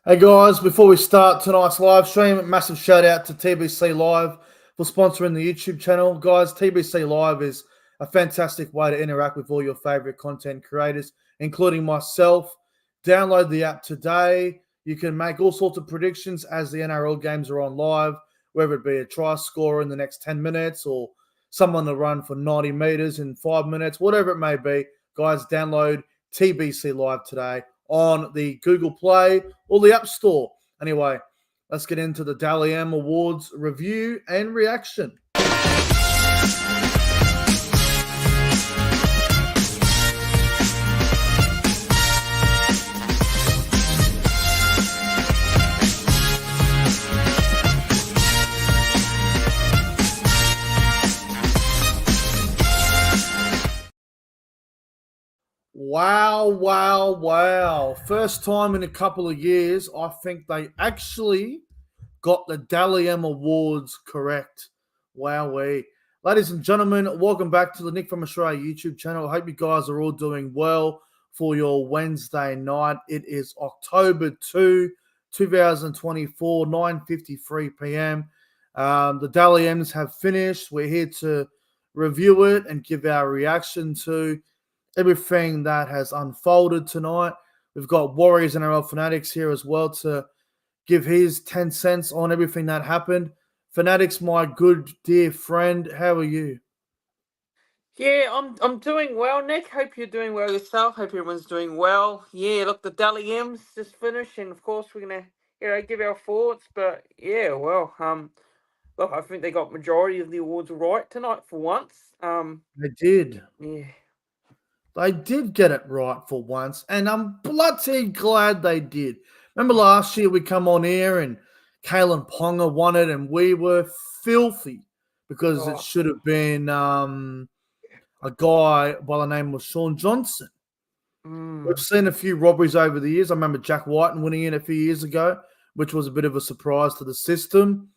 Hey guys, before we start tonight's live stream, massive shout out to TBC Live for sponsoring the YouTube channel. Guys, TBC Live is a fantastic way to interact with all your favorite content creators, including myself. Download the app today. You can make all sorts of predictions as the NRL games are on live, whether it be a try scorer in the next 10 minutes or someone to run for 90 meters in 5 minutes, whatever it may be. Guys, download TBC Live today on the Google Play or the App Store. Anyway, let's get into the Dally M Awards review and reaction. Wow. First time in a couple of years, I think they actually got the Dally M Awards correct. Wowee. Ladies and gentlemen, welcome back to the Nick from Australia YouTube channel. I hope you guys are all doing well for your Wednesday night. It is October 2, 2024, 9:53 p.m. The Dally M's have finished. We're here to review it and give our reaction to everything that has unfolded tonight. We've got Warriors NRL Fanatics here as well to give his 10 cents on everything that happened. Fanatics, my good dear friend, how are you? Yeah, I'm doing well, Nick. Hope you're doing well yourself. Hope everyone's doing well. Yeah, look, the Dally M's just finished, and of course we're gonna give our thoughts. But yeah, well, look, I think they got majority of the awards right tonight for once. They did. Yeah. They did get it right for once, and I'm bloody glad they did. Remember last year we come on here and Kalen Ponga won it, and we were filthy because it Oh, should have been a guy by the name of Sean Johnson. We've seen a few robberies over the years. I remember Jack Whiten winning it a few years ago, which was a bit of a surprise to the system.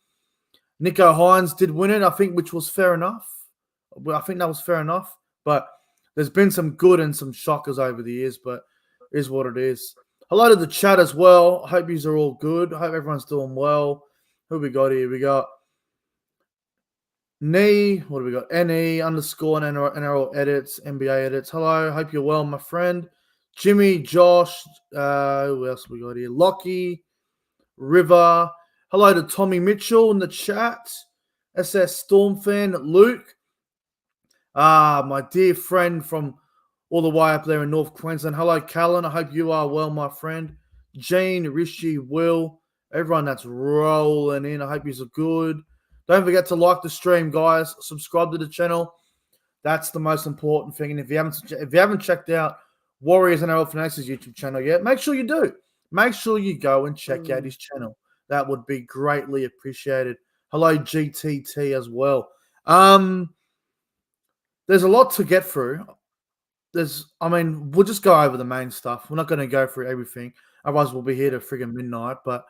Nico Hines did win it, I think, which was fair enough. I think that was fair enough. But there's been some good and some shockers over the years, but it is what it is. Hello to the chat as well. I hope you are all good. I hope everyone's doing well. Who we got here? We got Knee. What do we got? NE underscore NRL edits, NBA edits. Hello. Hope you're well, my friend. Jimmy, Josh. Who else we got here? Lockie, River. Hello to Tommy Mitchell in the chat. SS Storm fan, Luke. My dear friend from all the way up there in North Queensland. Hello, Callan. I hope you are well, my friend. Gene, Rishi, Will, everyone that's rolling in. I hope you're good. Don't forget to like the stream, guys. Subscribe to the channel. That's the most important thing. And if you haven't checked out Warriors NRL Fanatics' YouTube channel yet, make sure you do. Make sure you go and check out his channel. That would be greatly appreciated. Hello, GTT as well. There's a lot to get through. We'll just go over the main stuff. We're not going to go through everything. Otherwise, we'll be here to friggin' midnight. But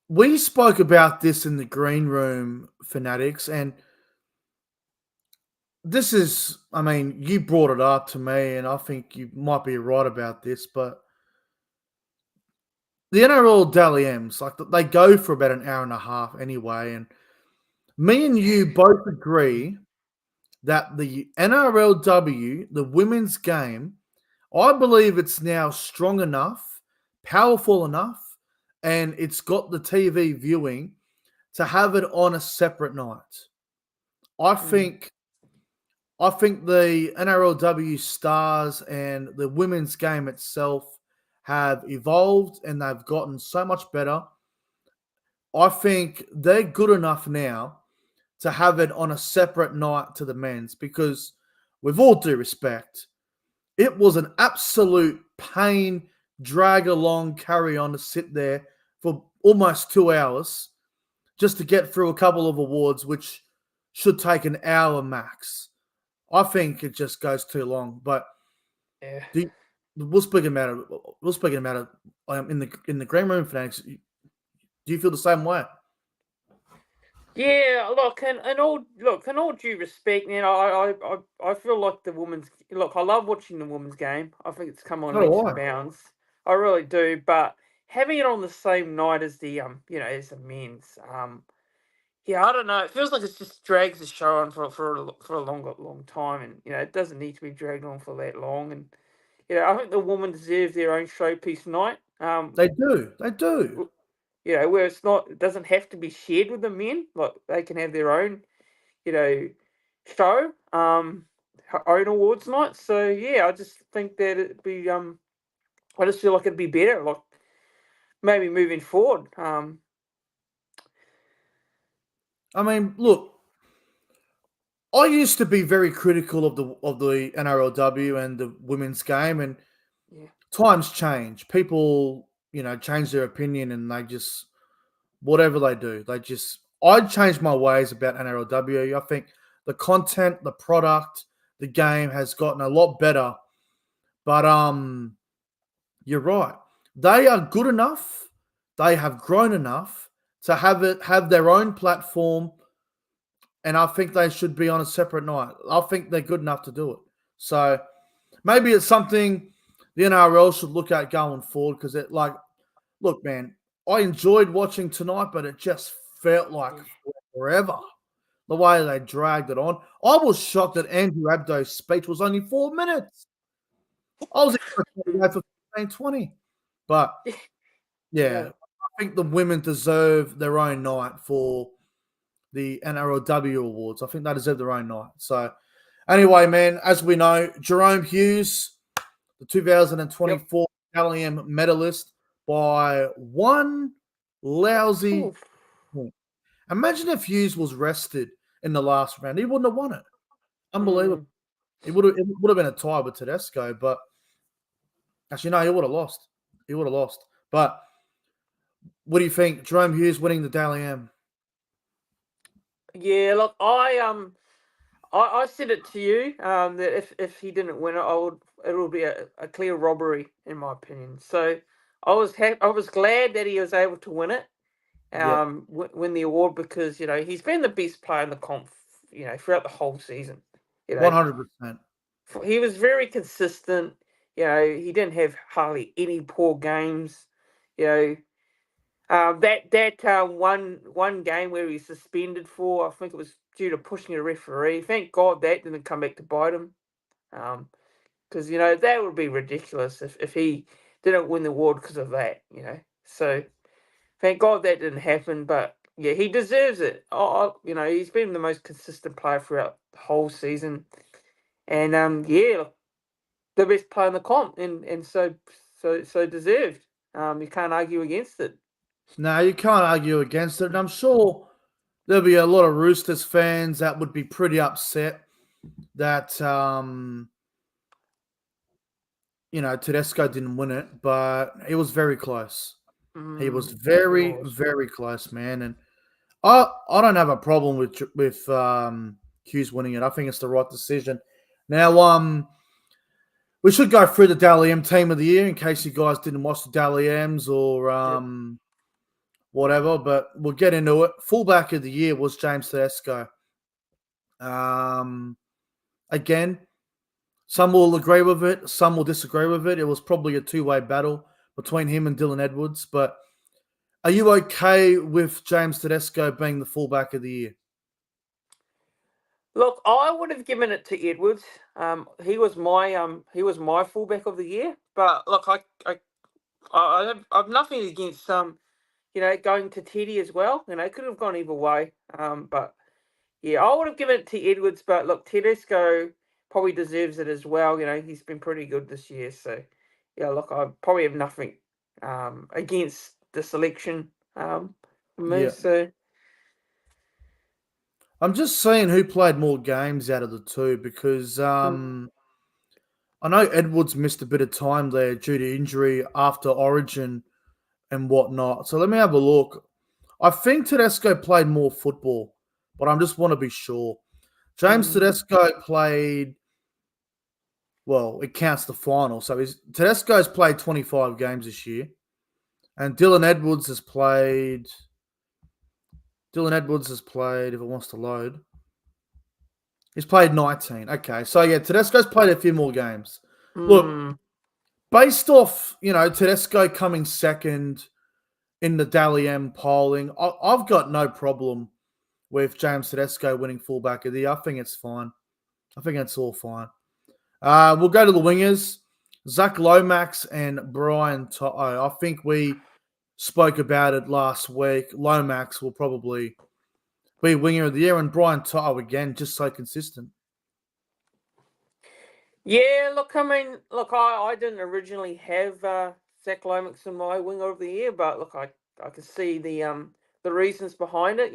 we spoke about this in the green room, Fanatics, and this is, you brought it up to me, and I think you might be right about this, but the NRL Dally M's, they go for about an hour and a half anyway, and me and you both agree that the NRLW, the women's game, I believe it's now strong enough, powerful enough, and it's got the TV viewing to have it on a separate night. I think the NRLW stars and the women's game itself have evolved and they've gotten so much better. I think they're good enough now to have it on a separate night to the men's because, with all due respect, it was an absolute pain, drag along, carry on to sit there for almost 2 hours just to get through a couple of awards, which should take an hour max. I think it just goes too long. But yeah. We'll speak about it in the green room, Fanatics. Do you feel the same way? Yeah, look, in all due respect, man, I feel like the women's look. I love watching the women's game. I think it's come on So do leaps and I. bounds. I really do. But having it on the same night as the as the men's, yeah, I don't know. It feels like it just drags the show on for a long time, and it doesn't need to be dragged on for that long. And I think the women deserve their own showpiece night. They do. They do. Where it doesn't have to be shared with the men. Like they can have their own, you know, show, her own awards night. So yeah, I just think that it'd be, I just feel like it'd be better, like maybe moving forward. I mean, look, I used to be very critical of the NRLW and the women's game, and Yeah, times change. People, change their opinion, and they just whatever they do, they just. I changed my ways about NRLW. I think the content, the product, the game has gotten a lot better. But you're right. They are good enough. They have grown enough to have their own platform, and I think they should be on a separate night. I think they're good enough to do it. So maybe it's something the NRL should look at going forward because look, man, I enjoyed watching tonight, but it just felt like yeah. forever the way they dragged it on. I was shocked that Andrew Abdo's speech was only 4 minutes. I was expecting to Mm. go for 15, 20. But Yeah, yeah, I think the women deserve their own night for the NRLW awards. I think they deserve their own night. So anyway, man, as we know, Jerome Hughes, the yep. 2024 Italian medalist by one lousy Oof. point. Imagine if Hughes was rested in the last round. He wouldn't have won it. Unbelievable. Mm. It would have been a tie with Tedesco, but actually no, he would have lost. He would have lost. But what do you think? Jerome Hughes winning the Dally M? Yeah, look, I said it to you, that if he didn't win it, it would be a clear robbery in my opinion. So I was glad that he was able to win it, Yep, win the award because he's been the best player in the comp, throughout the whole season. You know, 100%. he was very consistent. He didn't have hardly any poor games. You know, that one game where he was suspended for, I think it was due to pushing a referee. Thank God that didn't come back to bite him. Because that would be ridiculous if he didn't win the award because of that. So thank God that didn't happen. But yeah, he deserves it. He's been the most consistent player throughout the whole season, and yeah, the best player in the comp, and so deserved. You can't argue against it. No, you can't argue against it. And I'm sure there'll be a lot of Roosters fans that would be pretty upset that Tedesco didn't win it, but it was very close. He was It very, was. very close, man. And I don't have a problem with Hughes winning it. I think it's the right decision. Now, we should go through the Dally M team of the year in case you guys didn't watch the Dally M's or Yep. whatever, but we'll get into it. Fullback of the year was James Tedesco. Um, Again, some will agree with it, some will disagree with it. It was probably a two-way battle between him and Dylan Edwards. But are you okay with James Tedesco being the fullback of the year? Look, I would have given it to Edwards. He was my fullback of the year. But look, I have nothing against going to Teddy as well. It could have gone either way. But yeah, I would have given it to Edwards. But look, Tedesco probably deserves it as well. He's been pretty good this year. So yeah, look, I probably have nothing against the selection for me. Yeah. So I'm just seeing who played more games out of the two because mm, I know Edwards missed a bit of time there due to injury after Origin and whatnot. So let me have a look. I think Tedesco played more football, but I just want to be sure. James mm, Tedesco played, well, it counts the final. So Tedesco's played 25 games this year, and Dylan Edwards has played Dylan Edwards has played, if it wants to load. He's played 19. Okay, so yeah, Tedesco's played a few more games. Look, Mm. based off, Tedesco coming second in the Dally M polling, I've got no problem with James Tedesco winning fullback of the year. I think it's fine. I think it's all fine. We'll go to the wingers. Zach Lomax and Brian To'o. I think we spoke about it last week. Lomax will probably be winger of the year, and Brian To'o again, just so consistent. Yeah, look, I didn't originally have Zach Lomax in my winger of the year, but look, I can see the reasons behind it.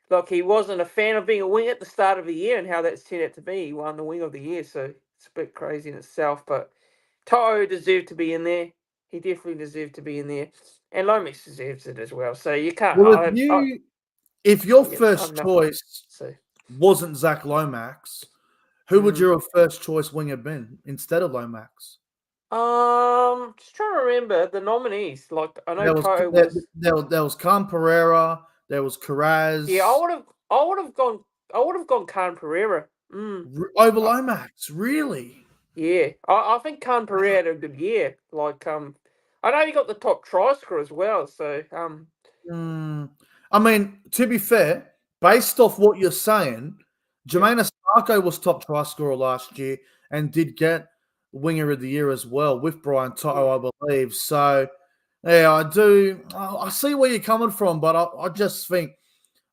Look, he wasn't a fan of being a wing at the start of the year, and how that's turned out to be. He won the wing of the year, so it's a bit crazy in itself. But Toto deserved to be in there. He definitely deserved to be in there, and Lomax deserves it as well. So you can't. Well, if your I have first nothing. choice So wasn't Zach Lomax, who would your first choice winger been instead of Lomax? just trying to remember the nominees. Like I know There was Toto there, was. there was Khan Pereira, there was Yeah, Carraz. I would have gone Khan Pereira. Over Lomax, really? Yeah, I think Khan Pereira had a good year. Like I know he got the top try scorer as well. So I mean, to be fair, based off what you're saying, yeah, Jermaine Asako was top try scorer last year and did get winger of the year as well with Brian Toto, yeah. I believe. So, yeah, I do. I see where you're coming from, but I just think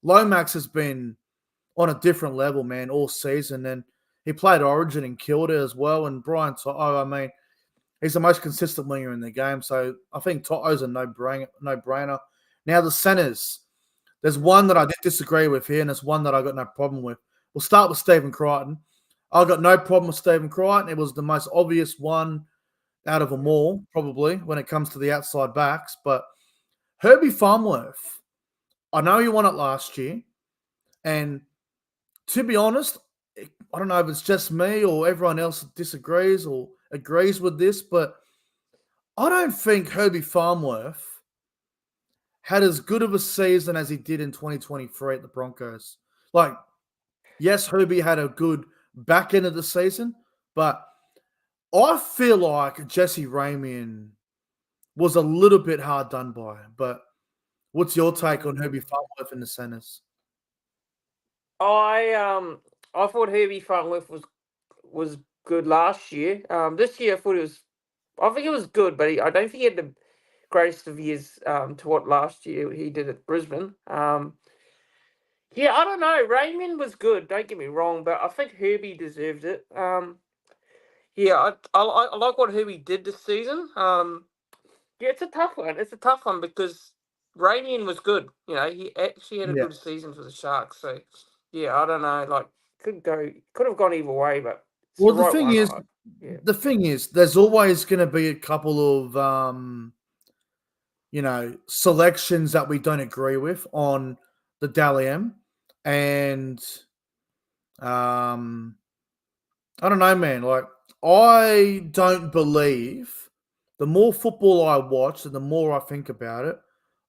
Lomax has been on a different level, man, all season. And he played Origin and killed it as well. And Brian Toto, I mean, he's the most consistent winger in the game. So I think Toto's a no-brainer. Now, the centers. There's one that I did disagree with here, and there's one that I got no problem with. We'll start with Stephen Crichton. I got no problem with Stephen Crichton. It was the most obvious one out of them all, probably, when it comes to the outside backs. But Herbie Farmworth, I know he won it last year. And to be honest, I don't know if it's just me or everyone else disagrees or agrees with this, but I don't think Herbie Farmworth had as good of a season as he did in 2023 at the Broncos. Like, yes, Herbie had a good back end of the season, but I feel like Jesse Ramian was a little bit hard done by. But what's your take on Herbie Farmworth in the centers? I thought Herbie Farnworth was good last year. This year I thought I think it was good, but I don't think he had the greatest of years to what last year he did at Brisbane. Yeah, I don't know. Raymond was good. Don't get me wrong, but I think Herbie deserved it. Yeah, I like what Herbie did this season. Yeah, it's a tough one. It's a tough one because Raymond was good. He actually had a Yeah. good season for the Sharks. So yeah, I don't know. Like could have gone either way, but it's the Well, right one. Yeah. the thing is, there's always going to be a couple of selections that we don't agree with on the Dally M. And I don't know, man. Like, I don't believe the more football I watch and the more I think about it,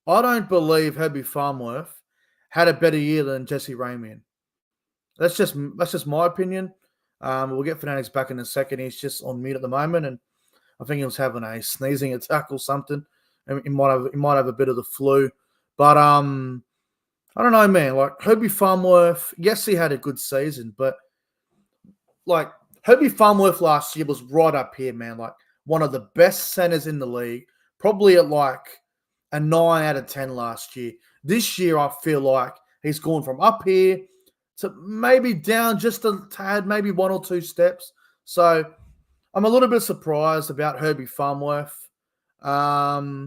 I don't believe Herbie Farmworth had a better year than Jesse Ramian. That's just my opinion. We'll get Fanatics back in a second. He's just on mute at the moment, and I think he was having a sneezing attack or something. And he might have a bit of the flu, but I don't know, man. Like Herbie Farmworth, yes, he had a good season, but like Herbie Farmworth last year was right up here, man. Like one of the best centers in the league, probably at like a 9 out of 10 last year. This year, I feel like he's gone from up here to maybe down just a tad, maybe one or two steps. So I'm a little bit surprised about Herbie Farmworth. But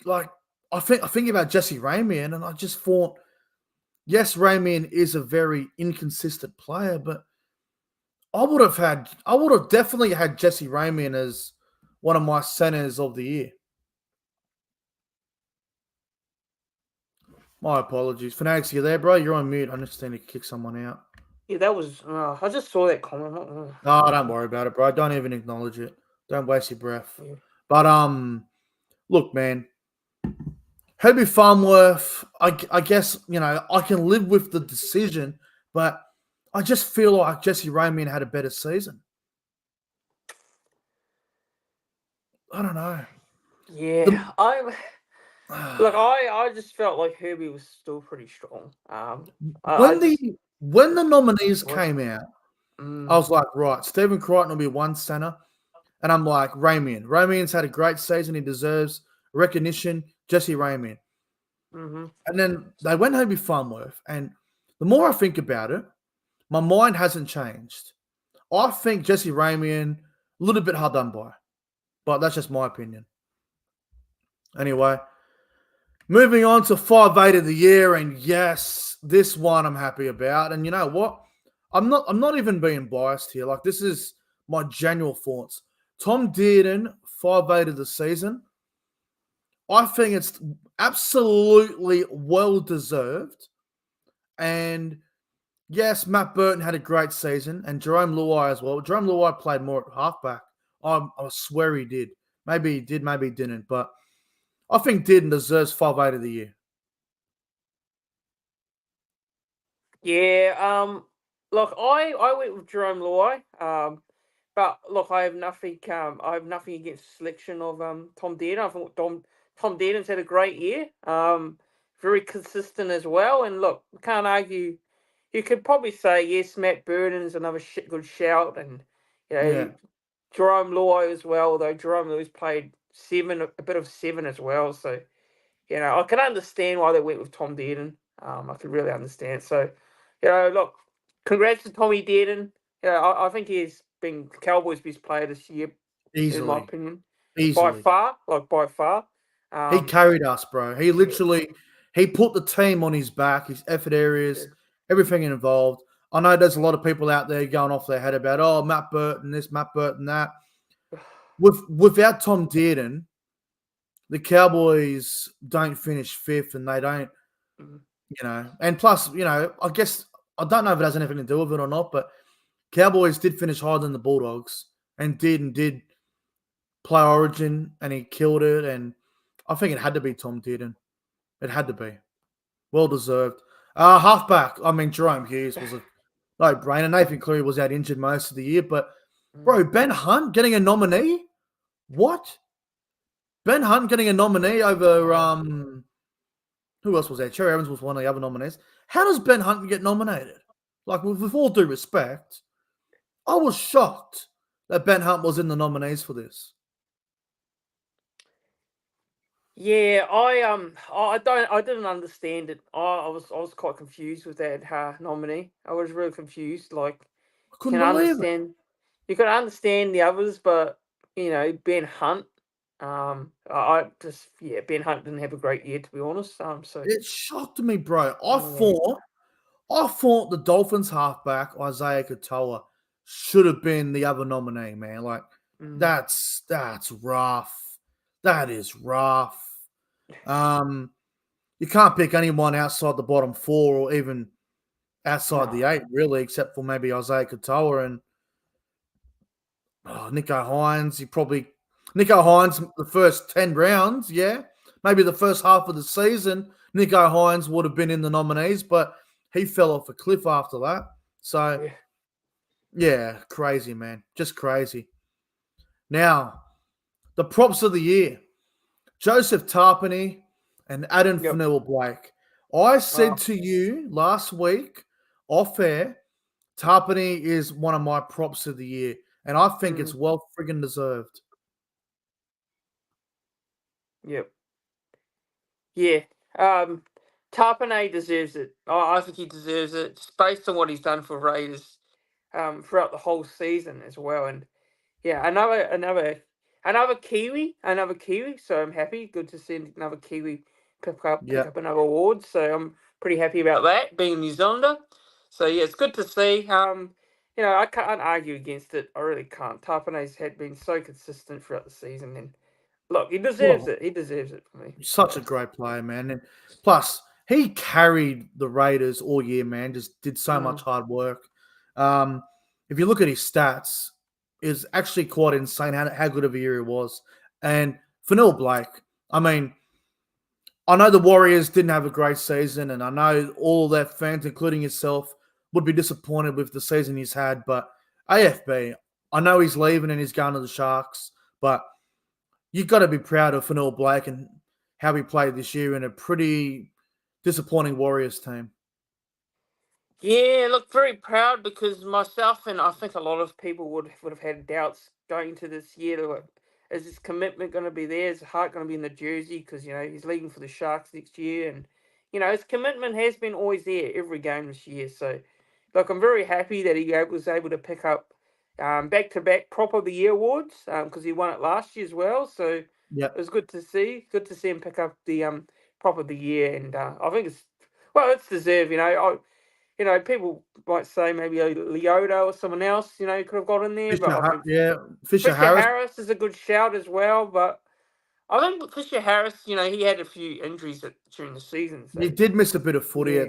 like I think about Jesse Ramian, and I just thought, yes, Ramian is a very inconsistent player, but I would have definitely had Jesse Ramian as one of my centers of the year. My apologies. Fanatics, you there, bro? You're on mute. I just need to kick someone out. Yeah, that was. I just saw that comment. No, don't worry about it, bro. Don't even acknowledge it. Don't waste your breath. Yeah. But look, man. Herbie Farmworth, I guess, I can live with the decision, but I just feel like Jesse Ramian had a better season. I don't know. Yeah, I just felt like Herbie was still pretty strong. I when just the nominees was. came out, I Mm, was like, right, Stephen Crichton will be one center. And I'm like, Ramian. Ramian's had a great season. He deserves recognition. Jesse Ramian. mm-hmm. And then they went Herbie Farmworth. And the more I think about it, my mind hasn't changed. I think Jesse Ramian, a little bit hard done by. But that's just my opinion. Anyway, moving on to 5'8" of the year. And yes, this one I'm happy about. And you know what? I'm not even being biased here. Like, this is my genuine thoughts. Tom Dearden, 5'8" of the season. I think it's absolutely well deserved. And yes, Matt Burton had a great season, and Jerome Luai as well. Jerome Luai played more at halfback. I swear he did. Maybe he did, maybe he didn't. But I think Dearden deserves 5'8" of the year. Yeah. Look, I went with Jerome Loy. But look, I have nothing against the selection of Tom Dearden. I think Tom Dearden's had a great year. Very consistent as well. And look, can't argue. You could probably say yes, Matt Burton's another good shout, and you Yeah, know Jerome Loy as well. Though Jerome Loy's played a bit of seven as well. So I can understand why they went with Tom Dearden. I can really understand. So, look, congrats to Tommy Dearden. Yeah, I think he's been Cowboys' best player this year, in my easily. opinion, Easily. by far. He Um, carried us, bro. He yeah, literally he put the team on his back, his effort yeah. areas, everything involved. I know there's a lot of people out there going off their head about, oh, Matt Burton this, Matt Burton that. Without Tom Dearden, the Cowboys don't finish fifth, and they don't, Mhm. And plus, I guess I don't know if it has anything to do with it or not, but Cowboys did finish higher than the Bulldogs, and did play Origin, and he killed it, and I think it had to be Tom Dearden. It had to be. Well deserved. Halfback. I mean, Jerome Hughes was a no-brainer. Nathan Cleary was out injured most of the year, but Mm. bro, Ben Hunt getting a nominee? What? Ben Hunt getting a nominee over Oh, who else was there? Cherry Evans was one of the other nominees. How does Ben Hunt get nominated? Like, with all due respect, I was shocked that Ben Hunt was in the nominees for this. yeah, I didn't understand it. I was quite confused with that nominee. I was really confused. Like, I can couldn't believe it. understand. You can understand the others, but Ben Hunt. I just Ben Hunt didn't have a great year, to be honest. So It shocked me, bro. yeah, I thought the Dolphins halfback, Isaiah Katoa, should have been the other nominee, man. Like, mm, that's rough. That is rough. Um, you can't pick anyone outside the bottom four or even outside no, the eight, really, except for maybe Isaiah Katoa and Nico Hines. Nico Hines, the first 10 rounds, yeah. Maybe the first half of the season, Nico Hines would have been in the nominees, but he fell off a cliff after that. So, yeah, yeah, crazy, man. Just crazy. Now, the props of the year Joseph Tarpany and Adam yep. Fanua-Blake. I Uh, said to you last week, off air, Tarpany is one of my props of the year, and I think it's mm, well friggin' deserved. yep, yeah. Um, Tarpanay deserves it. I think he deserves it, just based on what he's done for Raiders throughout the whole season as well. And yeah, another Kiwi. So I'm happy. Good to see another Kiwi pick Yeah. up another award. So I'm pretty happy about that, being a New Zealander. So yeah, it's good to see. I can't argue against it. I really can't. Tarpanay's had been so consistent throughout the season, and look, he deserves Well, it. He deserves it for me. such So a great player, man. And plus, he carried the Raiders all year, man. Just did so much mm, hard work. Um, if you look at his stats, it's actually quite insane how good of a year he was. And Fanua Blake, I mean, I know the Warriors didn't have a great season, and I know all their fans, including yourself, would be disappointed with the season he's had. But AFB, I know he's leaving and he's going to the Sharks, but you've got to be proud of Fanil Blake and how he played this year in a pretty disappointing Warriors team. Yeah, look, very proud because myself and I think a lot of people would have had doubts going into this year. Like, is his commitment going to be there? Is his heart going to be in the jersey? Because he's leaving for the Sharks next year, and his commitment has been always there every game this year. So, look, I'm very happy that was able to pick up back to back Prop of the Year awards because he won it last year as well. So it Yep. was good to see. Good to see him pick up the Prop of the Year, and I think it's deserved. People might say maybe a Leota or someone else, could have got in there, but I think Yeah, Fisher Fisher Harris. Harris is a good shout as well. But I think Fisher Harris, he had a few injuries during the season, He so did miss a bit of footy yeah,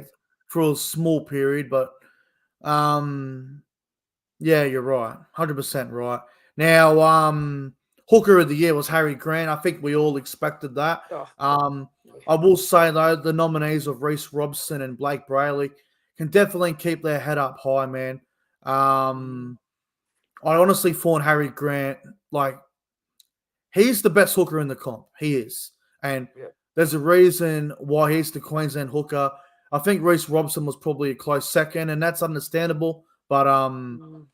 for a small period, but um, yeah, you're right, 100% right. Now, hooker of the year was Harry Grant. I think we all expected that. oh, Um, yeah, I will say though, the nominees of Reece Robson and Blake Brayley can definitely keep their head up high, man. mm, Um, I honestly thought Harry Grant, like, he's the best hooker in the comp. He is. And yeah, there's a reason why he's the Queensland hooker. I think Reece Robson was probably a close second, and that's understandable. But mm.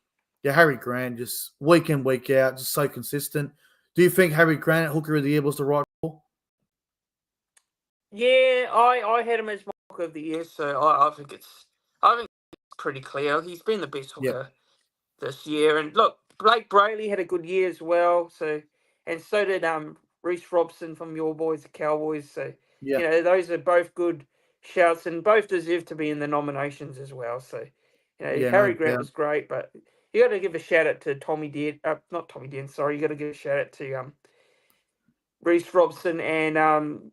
yeah, Harry Grant just week in, week out, just so consistent. Do you think Harry Grant, hooker of the year, was the right call? Yeah. I had him as my hooker of the year, so I think it's pretty clear. He's been the best Yeah, hooker this year. And look, Blake Brayley had a good year as well. So, and so did Reece Robson from your boys, the Cowboys. So, yeah, those are both good shouts, and both deserve to be in the nominations as well. So, yeah, no Harry Grant doubt. was great, but you got to give a shout out to Tommy Den. Not Tommy Den. Sorry, you got to give a shout out to Reece Robson and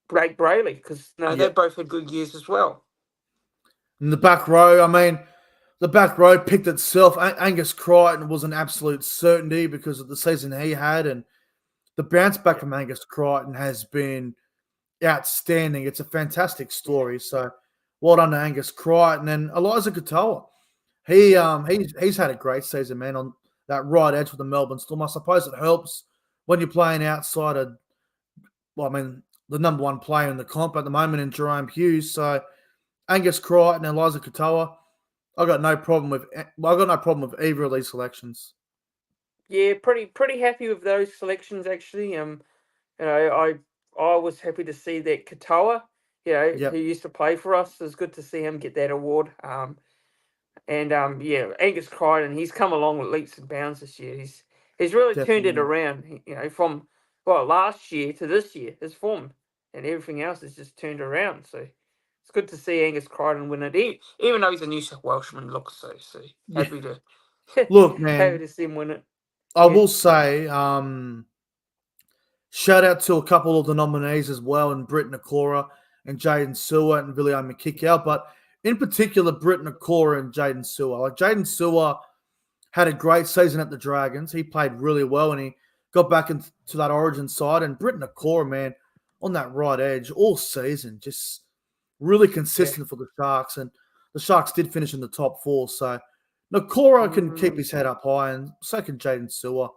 Blake Brayley because they Yeah. both had good years as well. In the back row, I mean, the back row picked itself. Angus Crichton was an absolute certainty because of the season he had, and the bounce back Yeah, from Angus Crichton has been outstanding. It's a fantastic yeah, story. So, well done to Angus Crichton and Eliza Katoa. He's had a great season, man, on that right edge with the Melbourne Storm. I suppose it helps when you're playing outside of, well, I mean, the number one player in the comp at the moment in Jerome Hughes. So Angus Crichton and Eliza Katoa, I got no problem with either of these selections. yeah. Pretty happy with those selections actually. I was happy to see that Katoa, who Yep, used to play for us, it was good to see him get that award. And yeah, Angus Crichton, he's come along with leaps and bounds this year. He's really turned it definitely. around. From last year to this year, his form and everything else has just turned around. So it's good to see Angus Crichton win it, even though he's a New South Welshman. Look, so Yeah. happy to Look, happy man, to see him win it. I Yeah. will say, shout out to a couple of the nominees as well, and Britt Nakora and Jaden Sewer and William McKickout, but in particular, Britt Nakora and Jaden Sewer. Like Jaden Sewer had a great season at the Dragons. He played really well and he got back into that origin side. And Britt Nakora, man, on that right edge all season, just really Yeah. consistent for the Sharks. And the Sharks did finish in the top four. So Nakora can keep Mm, his head up high, and so can Jaden Sewer.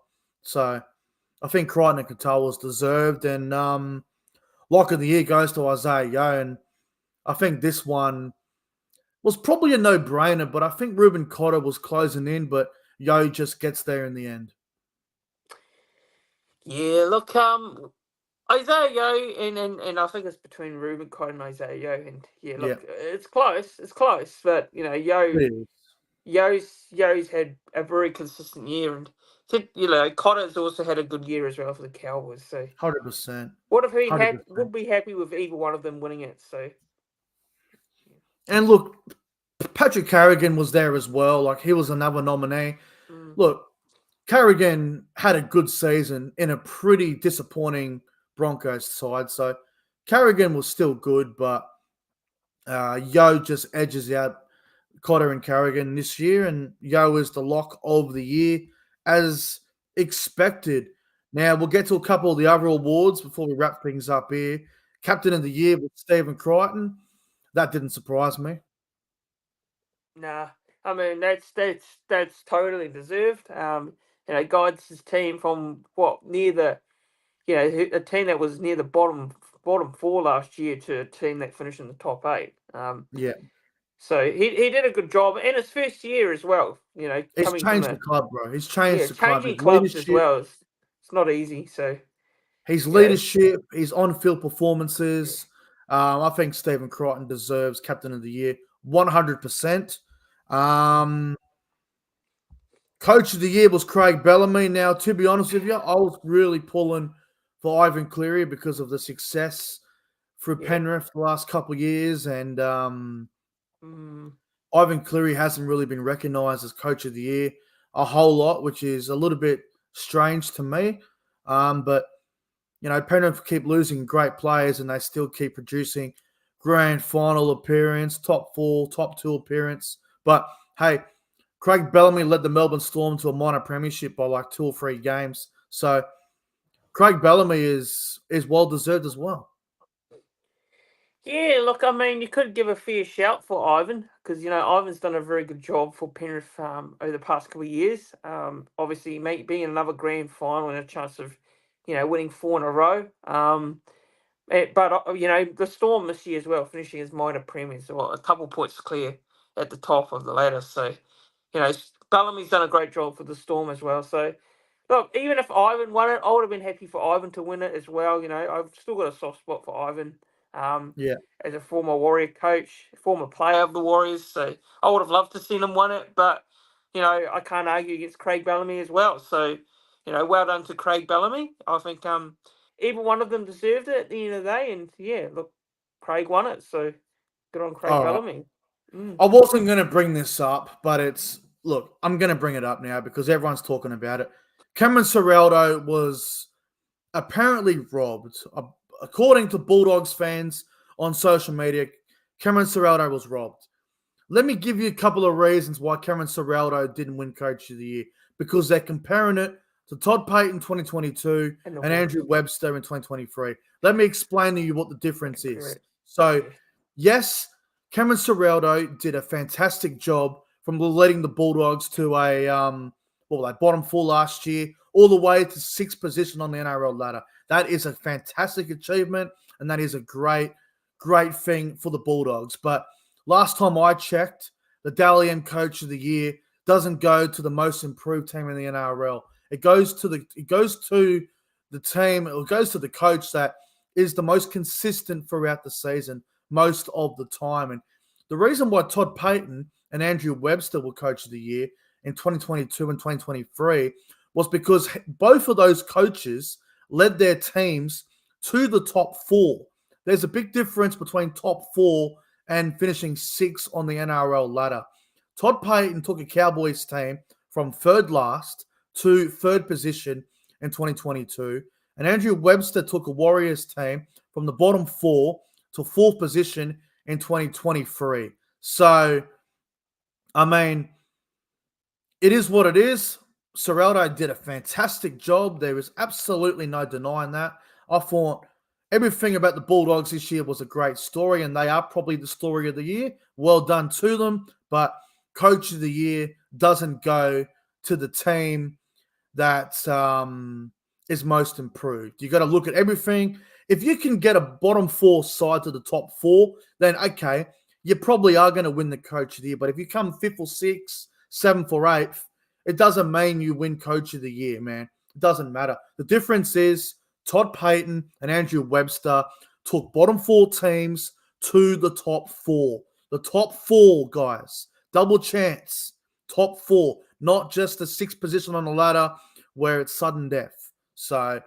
So I think Crichton and Katoa was deserved. And lock of the year goes to Isaiah Yeo. And I think this one was probably a no-brainer, but I think Ruben Cotter was closing in, but Yo just gets there in the end. yeah. Look, Isaiah Yo and I think it's between Ruben Cotter and Isaiah Yo, and yeah, Yeah, look, it's close, but it is. Yo's had a very consistent year, and Cotter's also had a good year as well for the Cowboys. So 100%. would have been 100%. would be happy with either one of them winning it. So And look, Patrick Carrigan was there as well. Like, he was another nominee. mm, Look, Carrigan had a good season in a pretty disappointing Broncos side. So Carrigan was still good, but Yo just edges out Cotter and Carrigan this year, and Yo is the lock of the year as expected. Now we'll get to a couple of the other awards before we wrap things up here. Captain of the year with Stephen Crichton. That didn't surprise me. Nah, I mean that's totally deserved. Guides his team from near the a team that was near the bottom four last year to a team that finished in the top eight. Yeah. So he did a good job in his first year as well. He's Coming from changed the club, bro. He's changed the club. changing clubs as well. It's not easy. So His yeah. leadership, his on-field performances. I think Stephen Crichton deserves Captain of the Year 100%. Coach of the Year was Craig Bellamy. Now, to be honest with you, I was really pulling for Ivan Cleary because of the success through Yeah. Penrith the last couple of years, and Mm, Ivan Cleary hasn't really been recognised as Coach of the Year a whole lot, which is a little bit strange to me. But Penrith keep losing great players, and they still keep producing grand final appearance, top 4, top 2 appearance. But hey, Craig Bellamy led the Melbourne Storm to a minor premiership by like 2 or 3 games. So Craig Bellamy is well deserved as well. yeah, look, I mean, you could give a fair shout for Ivan because Ivan's done a very good job for Penrith over the past couple of years. Obviously, being in another grand final and a chance of winning 4 in a row. But the Storm this year as well, finishing as minor premiers, or a couple points clear at the top of the ladder. So, Bellamy's done a great job for the Storm as well. So, look, even if Ivan won it, I would have been happy for Ivan to win it as well. I've still got a soft spot for Ivan. Yeah. As a former Warrior coach, former player of the Warriors, so I would have loved to see him win it. But I can't argue against Craig Bellamy as well. So, well done to Craig Bellamy. I think either one of them deserved it at the end of the day. And yeah, look, Craig won it. So good on Craig All right. Bellamy. I wasn't going to bring this up, but I'm going to bring it up now because everyone's talking about it. Cameron Ciraldo was apparently robbed. According to Bulldogs fans on social media, Cameron Ciraldo was robbed. Let me give you a couple of reasons why Cameron Ciraldo didn't win Coach of the Year. Because they're comparing it to Todd Payton 2022 and Andrew Webster in 2023. Let me explain to you what the difference is. So, yes, Cameron Ciraldo did a fantastic job from leading the Bulldogs to a bottom 4 last year, all the way to 6th position on the NRL ladder. That is a fantastic achievement, and that is a great, great thing for the Bulldogs. But last time I checked, the Dally M Coach of the Year doesn't go to the most improved team in the NRL. It goes to the team. It goes to the coach that is the most consistent throughout the season most of the time. And the reason why Todd Payton and Andrew Webster were Coach of the Year in 2022 and 2023 was because both of those coaches led their teams to the top 4. There's a big difference between top 4 and finishing 6 on the NRL ladder. Todd Payton took a Cowboys team from 3rd last to 3rd position in 2022, and Andrew Webster took a Warriors team from the bottom 4 to 4th position in 2023. So, I mean, it is what it is. Ciraldo did a fantastic job. There is absolutely no denying that. I thought everything about the Bulldogs this year was a great story, and they are probably the story of the year. Well done to them. But Coach of the Year doesn't go to the team that is most improved. You got to look at everything. If you can get a bottom 4 side to the top 4, then okay, you probably are going to win the Coach of the Year. But if you come 5th or 6th, 7th or 8th, it doesn't mean you win Coach of the Year, man. It doesn't matter. The difference is Todd Payton and Andrew Webster took bottom 4 teams to the top 4. The top 4, guys. Double chance. Top 4. Not just the 6th position on the ladder where it's sudden death. So,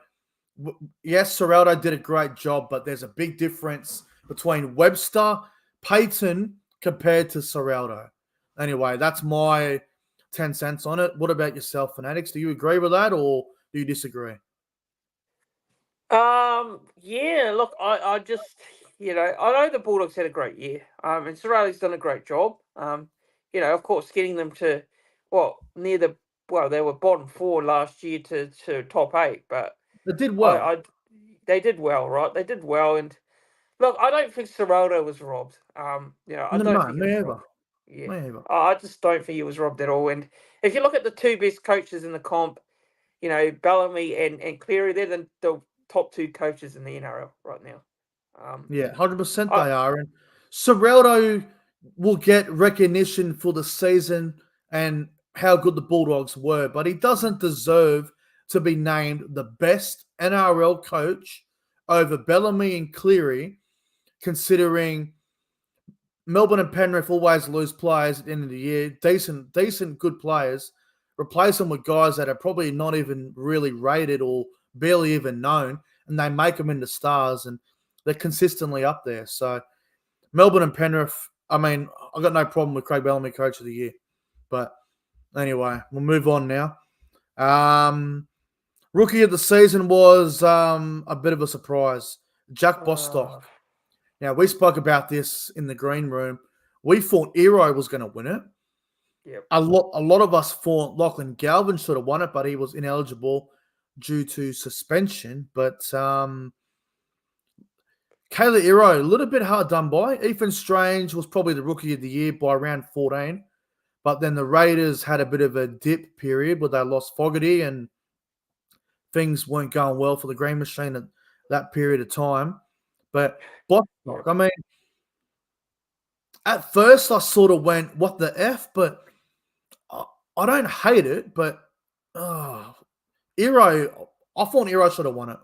yes, Ciraldo did a great job, but there's a big difference between Webster, Payton, compared to Ciraldo. Anyway, that's my 10 cents on it. What about yourself, Fanatics? Do you agree with that or do you disagree? Yeah, look, I just, I know the Bulldogs had a great year. And Ciraldo's done a great job. Of course, getting them to, they were bottom 4 last year to top 8, but They did well. they did well, right? They did well, and Look, I don't think Serraldo was robbed. I No, don't no, think he me was either. robbed. Yeah, Me either. I just don't think he was robbed at all. And if you look at the two best coaches in the comp, Bellamy and Cleary, they're the top two coaches in the NRL right now. Um, Yeah, 100% I they are. And Serraldo will get recognition for the season and how good the Bulldogs were, but he doesn't deserve to be named the best NRL coach over Bellamy and Cleary, considering Melbourne and Penrith always lose players at the end of the year, decent, good players. Replace them with guys that are probably not even really rated or barely even known, and they make them into stars, and they're consistently up there. So Melbourne and Penrith, I mean, I've got no problem with Craig Bellamy, Coach of the Year. But anyway, we'll move on now. Rookie of the season was a bit of a surprise. Jack Bostock. uh, Now, we spoke about this in the green room. We thought Ero was going to win it. yep, A lot of us thought Lachlan Galvin should have won it, but he was ineligible due to suspension. But Kayla Ero, a little bit hard done by. Ethan Strange was probably the rookie of the year by round 14. But then the Raiders had a bit of a dip period where they lost Fogarty and things weren't going well for the Green Machine at that period of time. But Bostock, yep. I mean, at first I sort of went, what the F? But I don't hate it, but oh, Ero, I thought Ero should have won it.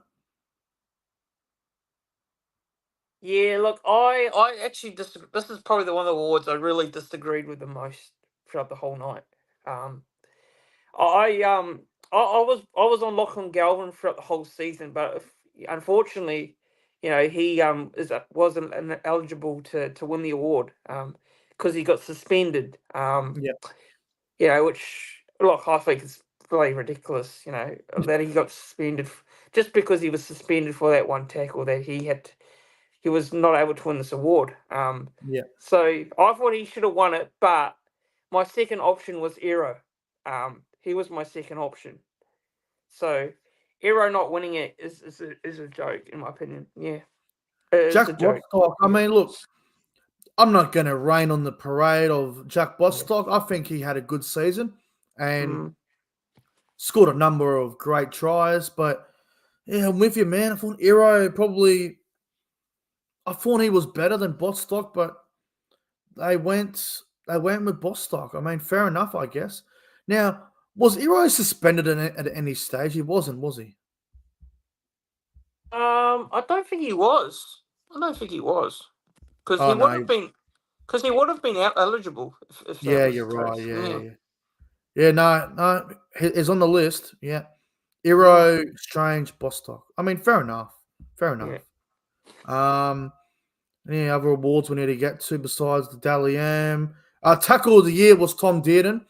Yeah, look, I actually this is probably the one of the awards I really disagreed with the most throughout the whole night. Um, I I was on Lachlan Galvin throughout the whole season, but unfortunately, he wasn't eligible to win the award because he got suspended. Yeah, Which look, I think is really ridiculous. That he got suspended just because he was suspended for that one tackle that he was not able to win this award. yeah. So I thought he should have won it, but my second option was Ero. He was my second option. So Ero not winning it is a joke in my opinion. Yeah, it is a Jack joke. Bostock, I Yeah, mean, look, I'm not going to rain on the parade of Jack yeah. Bostock. I think he had a good season and Mm. scored a number of great tries. But yeah, I'm with you, man. I thought Ero probably, I thought he was better than Bostock, but they went they went with Bostock. I mean, fair enough, I guess. Now, was Ero suspended at any stage? He wasn't, was he? I don't think he was. I don't think he was because Oh he would no, have been out eligible if that yeah, was you're the right. case. Yeah, yeah, Yeah, yeah. Yeah, no, he's on the list. Yeah, yeah, Ero, Strange, Bostock. I mean, fair enough. Fair yeah. enough. Um, any other awards we need to get to besides the Dally M? Tackle of the year was Tom Dearden.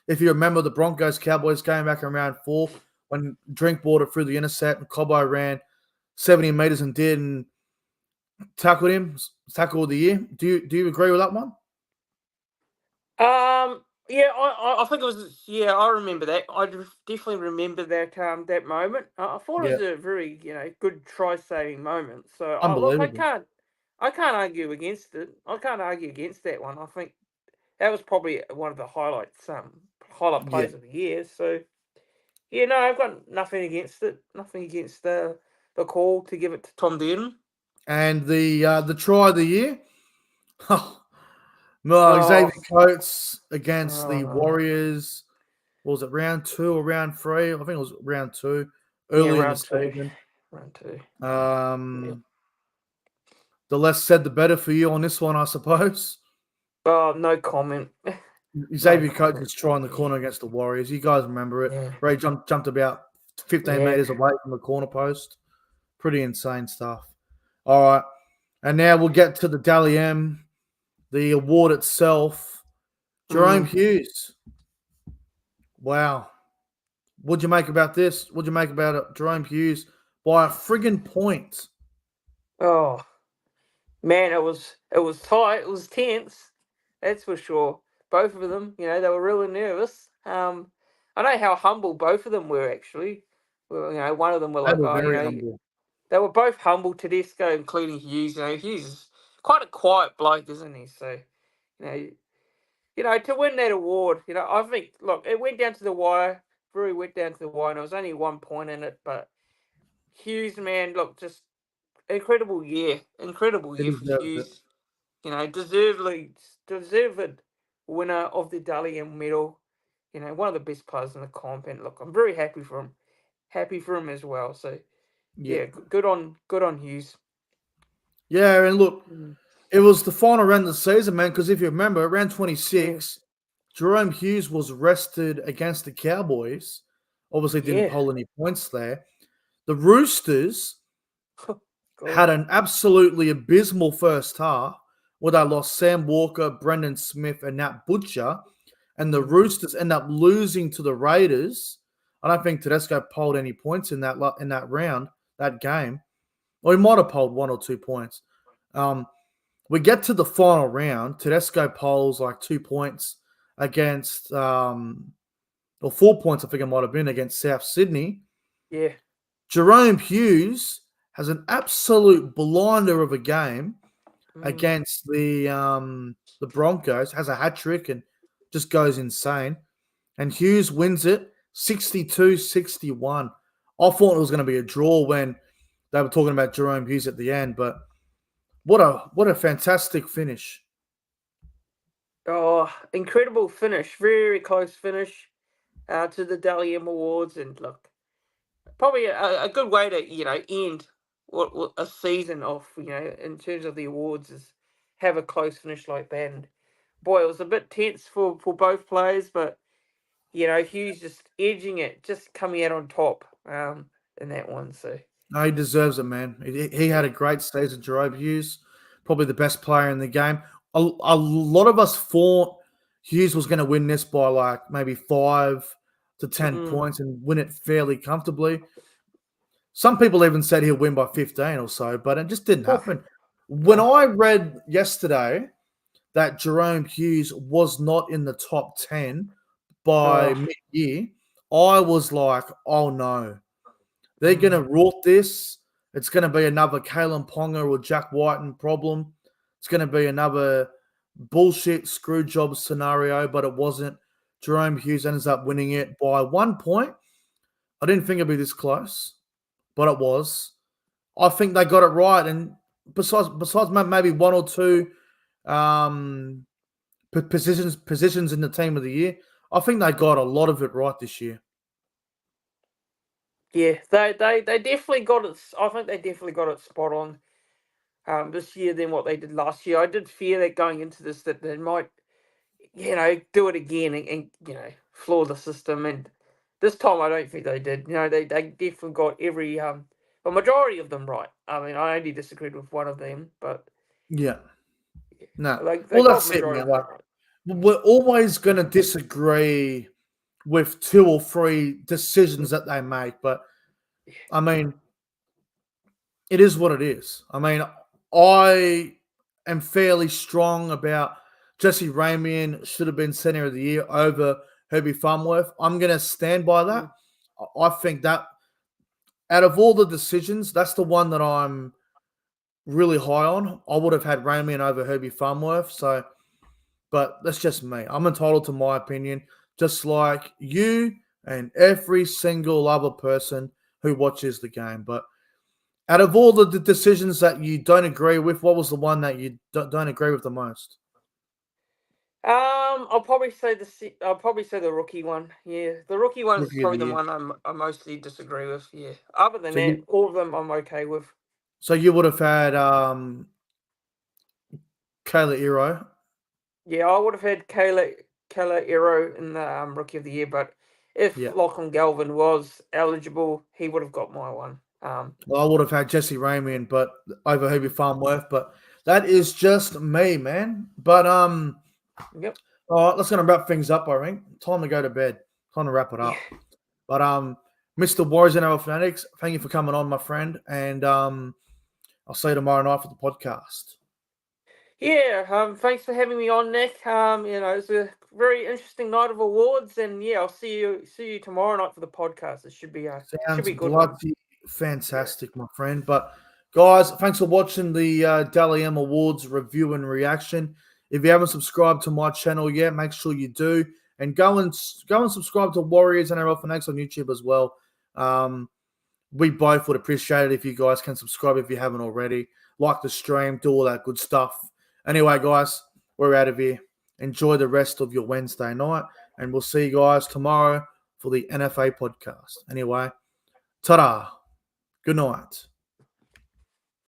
If you remember, the Broncos Cowboys came back in round 4 when Drinkwater threw the intercept and Cobbo ran 70 meters and Dearden tackled him. Tackle of the year. Do you agree with that one? Yeah, I think it was. Yeah, I remember that. Definitely remember that moment. I thought it Yeah, was a very good try saving moment. So look, unbelievable. I can't argue against it. I can't argue against that one. I think that was probably one of the highlight Yeah, plays of the year. So yeah, no, I've got nothing against it. Nothing against the call to give it to Tom Dearden. and the try of the year. No, Oh, Xavier Coates against the uh, Warriors. What was it, round 2 or round 3? I think it was round 2, yeah, early in the round two, season. round two. Yeah. Um, the less said, the better for you on this one, I suppose. Oh, no comment. No Xavier Coates comment. was trying the Yeah, corner against the Warriors. You guys remember it. yeah, Ray jumped about 15 yeah. meters away from the corner post. Pretty insane stuff. All right. And now we'll get to the Dally M, the award itself. Jerome Mm. Hughes. Wow. What'd you make about this? What'd you make about it? Jerome Hughes by a friggin' point. Oh man, it was tight. It was tense. That's for sure. Both of them, they were really nervous. I know how humble both of them were actually. Well, one of them were They like, were oh, very humble. they were both humble. Tedesco, including Hughes. Hughes is quite a quiet bloke, isn't he? So, you know, to win that award, I think, look, it went down to the wire. Really went down to the wire, and there was only 1 point in it. But Hughes, man, look, just incredible He year for deserves it. Hughes. Deserved winner of the Dalian medal. One of the best players in the comp, and look, I'm very happy for him. Happy for him as well. So Yeah. yeah, good on Hughes. Yeah, and look, Mm. it was the final round of the season, man, because if you remember, round Yeah, 26, Jerome Hughes was rested against the Cowboys. Obviously, didn't yeah. poll any points there. The Roosters God. had an absolutely abysmal first half where they lost Sam Walker, Brendan Smith, and Nat Butcher. And the Mm. Roosters end up losing to the Raiders. I don't think Tedesco polled any points in that round, that game. Or he might have polled 1 or 2 points. Um, we get to the final round. Tedesco polls like 2 points against, or 4 points, I think it might have been, against South Sydney. Yeah. Jerome Hughes has an absolute blinder of a game Mm. against the Broncos, has a hat trick and just goes insane. And Hughes wins it 62-61. I thought it was going to be a draw when they were talking about Jerome Hughes at the end, but what a fantastic finish. Oh, incredible finish. Very close finish to the Dally M Awards. And look, probably a good way to, end what a season off, in terms of the awards, is have a close finish like that. And boy, it was a bit tense for both players, but, Hughes just edging it, just coming out on top in that one. So, No, he deserves it, man. He had yeah. a great season, Jerome Hughes, probably the best player in the game. A lot of us thought Hughes was going to win this by like maybe 5 to 10 Mm. points and win it fairly comfortably. Some people even said he'll win by 15 or so, but it just didn't Oof. happen. When No. I read yesterday that Jerome Hughes was not in the top 10 by Oh. mid-year, I was like, oh no. They're going to Mm. rort this. It's going to be another Kalen Ponga or Jack Whiten problem. It's going to be another bullshit screw job scenario, but it wasn't. Jerome Hughes ends up winning it by 1 point. I didn't think it'd be this close, but it was. I think they got it right, and besides maybe 1 or 2 um, positions in the team of the year, I think they got a lot of it right this year. Yeah, they definitely got it. I think they definitely got it spot on this year than what they did last year. I did fear that going into this that they might, do it again and floor the system. And this time I don't think they did. They definitely got every a majority of them right. I mean, I only disagreed with one of them, but Yeah. yeah, No. they Well, got that's it, majority man. of them Like, right. we're always going to disagree with 2 or 3 decisions that they make, but I mean, it is what it is. I mean, I am fairly strong about Jesse Ramian should have been center of the year over Herbie Farmworth. I'm going to stand by that. Mm. I think that out of all the decisions, that's the one that I'm really high on. I would have had Ramian over Herbie Farmworth. So, but that's just me. I'm entitled to my opinion, just like you and every single other person who watches the game. But out of all the decisions that you don't agree with, what was the one that you don't agree with the most? I'll probably say the rookie one. Yeah, the rookie one is Rookie of probably the the year. one I mostly disagree with. Yeah. Other than So that, you all of them I'm okay with. so you would have had Kayla Iro. Yeah, I would have had Kayla Ero in the rookie of the year, but if Yeah. Lachlan Galvin was eligible, he would have got my one. Well, I would have had Jesse Ramian, but over Herbie Mm, Farmworth. But that is just me, man. But yep. all right, let's gonna wrap things up. I think time to go to bed. Time to wrap it Yeah. up. But Mr. Warriors and our Fanatics, thank you for coming on, my friend, and I'll see you tomorrow night for the podcast. Yeah. Thanks for having me on, Nick. It's a very interesting night of awards, and yeah, I'll see you tomorrow night for the podcast. It should be a Sounds good one. Fantastic, my friend. But guys, thanks for watching the Dally M Awards review and reaction. If you haven't subscribed to my channel yet, make sure you do, and go and subscribe to Warriors NRL Fanatics on YouTube as well. We both would appreciate it if you guys can subscribe if you haven't already. Like the stream, do all that good stuff. Anyway, guys, we're out of here. Enjoy the rest of your Wednesday night, and we'll see you guys tomorrow for the NFA podcast. Anyway, ta-da. Good night.